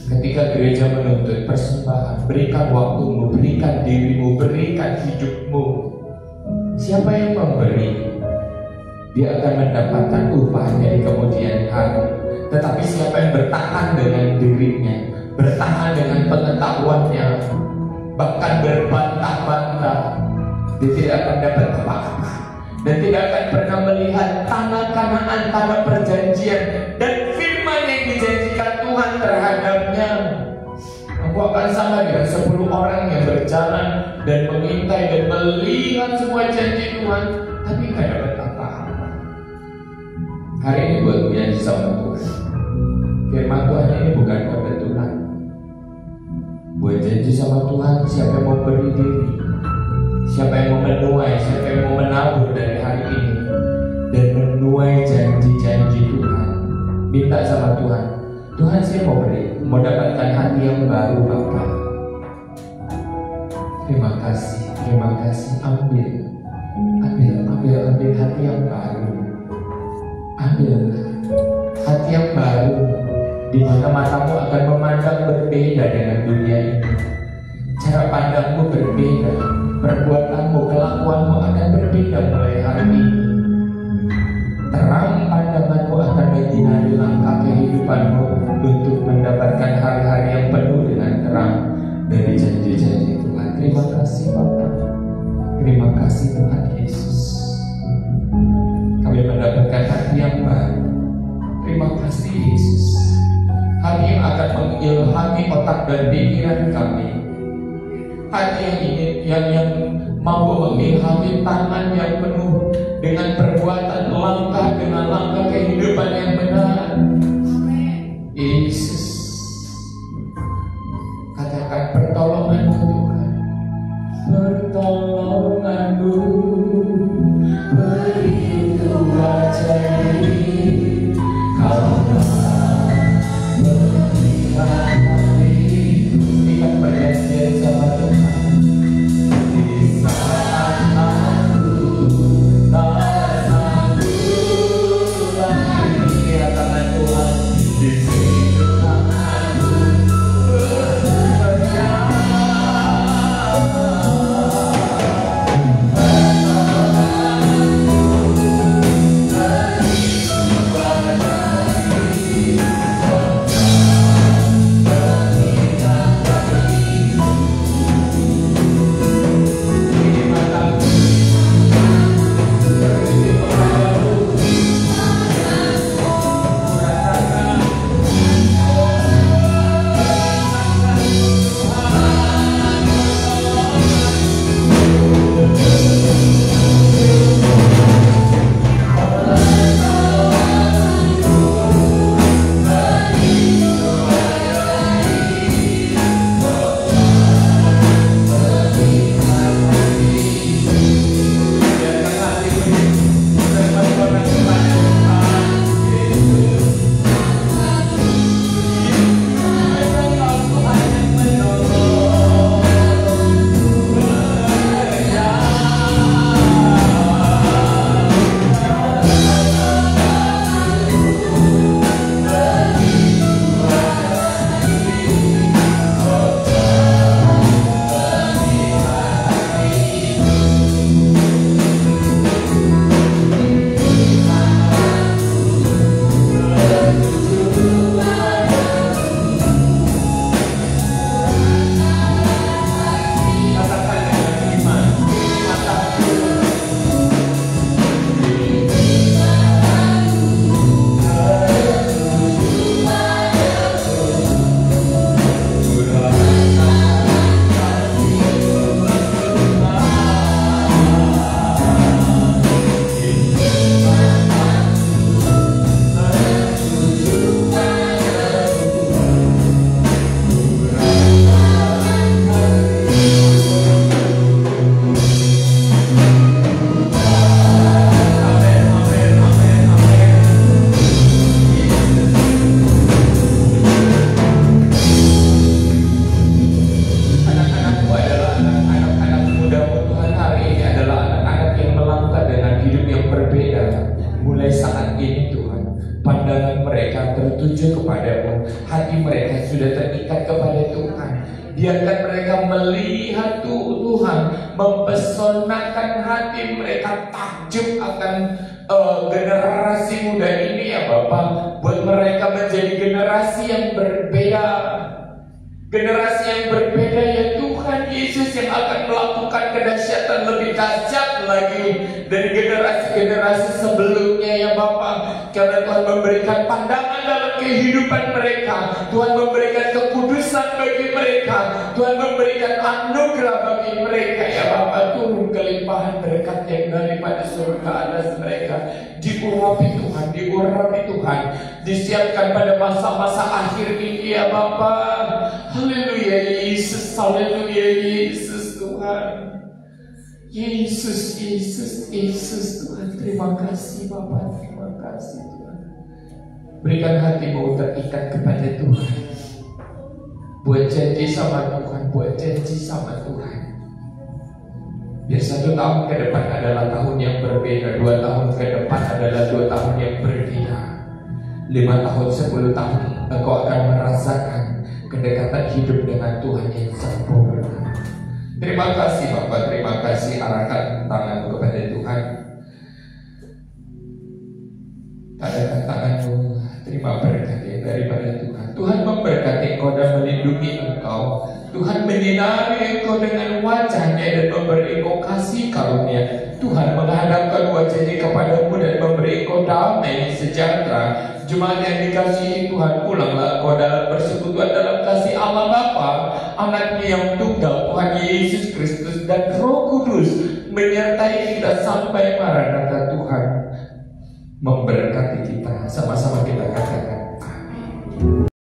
Ketika gereja menuntut persembahan, berikan waktumu, berikan dirimu, berikan hidupmu. Siapa yang memberi, dia akan mendapatkan upahnya di kemudian hari. Tetapi siapa yang bertahan dengan dirinya, bertahan dengan pengetahuannya, bahkan berbantah-bantah, dia tidak akan dapat apa-apa dan tidak akan pernah melihat tanah Kanaan, tanah perjanjian, dan akan sama dengan 10 orang yang berjalan dan mengintai dan melihat semua janji Tuhan, tapi nggak dapat apa-apa. Hari ini buat janji sama Tuhan. Firman Tuhan ini bukan kebetulan. Buat janji sama Tuhan, siapa yang mau beri diri, siapa yang mau menuai, siapa yang mau menabur dari hari ini dan menuai janji-janji Tuhan. Minta sama Tuhan, Tuhan saya mau beri, mau dapatkan hati yang baru Bapa. Terima kasih, ambil hati yang baru. Ambil hati yang baru, di mana matamu akan memandang berbeda dengan dunia ini. Cara pandangmu berbeda, perbuatanmu, kelakuanmu akan berbeda mulai hari ini. Terang pandanganmu akan menyinari langkah kehidupanmu untuk mendapatkan hari-hari yang penuh dengan terang dari janji-janji Tuhan. Terima kasih Bapa. Terima kasih Tuhan Yesus. Kami mendapatkan hati yang baru. Terima kasih Yesus. Hati yang akan mengilhami otak dan pikiran kami. Hati yang ingin yang mampu mengilhami tangan yang penuh dengan perbuatan langkah dengan langkah kehidupan yang benar. Yesus, katakan pertolongan Tuhan, pertolongan-Mu begitu ajaib. Kau melihat hati, ingat perjanjian sama Tuhan. Di saat aku tak sanggup lagi, lihat tangan Tuhan di sini tanganku bekerja. tertuju kepadamu. Hati mereka sudah terikat kepada Tuhan. Biarkan mereka melihat Tuhan, mempesonakan hati mereka, takjub akan generasi muda ini ya Bapak. Buat mereka menjadi generasi yang berbeda. Generasi yang berbeda ya Tuhan Yesus, yang akan melakukan kedahsyatan lebih dahsyat lagi dari generasi-generasi sebelumnya ya Bapak. Karena Tuhan memberikan pandangan dalam kehidupan mereka. Tuhan memberikan kekudusan bagi mereka. Tuhan memberikan anugerah bagi mereka. Ya Bapa, turun kelimpahan berkat yang daripada surga atas mereka. Diurapi Tuhan, diurapi Tuhan. Disiapkan pada masa-masa akhir ini ya Bapa. Haleluya Yesus, haleluya Yesus Tuhan. Yesus, Yesus, Yesus Tuhan. Terima kasih Bapa, terima kasih Tuhan. Berikan hatimu terikat kepada Tuhan. Buat janji sama Tuhan, buat janji sama Tuhan. Biar 1 tahun ke depan adalah tahun yang berbeda, 2 tahun ke depan adalah 2 tahun yang berbeda, 5 tahun, 10 tahun engkau akan merasakan kedekatan hidup dengan Tuhan yang sempurna. Terima kasih Bapak, terima kasih. Arahkan tanganmu kepada Tuhan. Tadakan tanganmu, terima berkat yang daripada Tuhan. Tuhan memberkati engkau dan melindungi engkau. Tuhan menyinari engkau dengan wajahnya dan memberi engkau kasih karunia. Tuhan menghadapkan wajahnya kepadamu dan memberi engkau damai sejahtera. Jemaat yang dikasihi Tuhan, pulanglah engkau dalam persekutuan dalam kasih Allah Bapa, Anaknya yang tunggal, Tuhan Yesus Kristus dan Roh Kudus menyertai kita sampai Maranatha. Tuhan memberkati kita. Sama-sama kita katakan amin.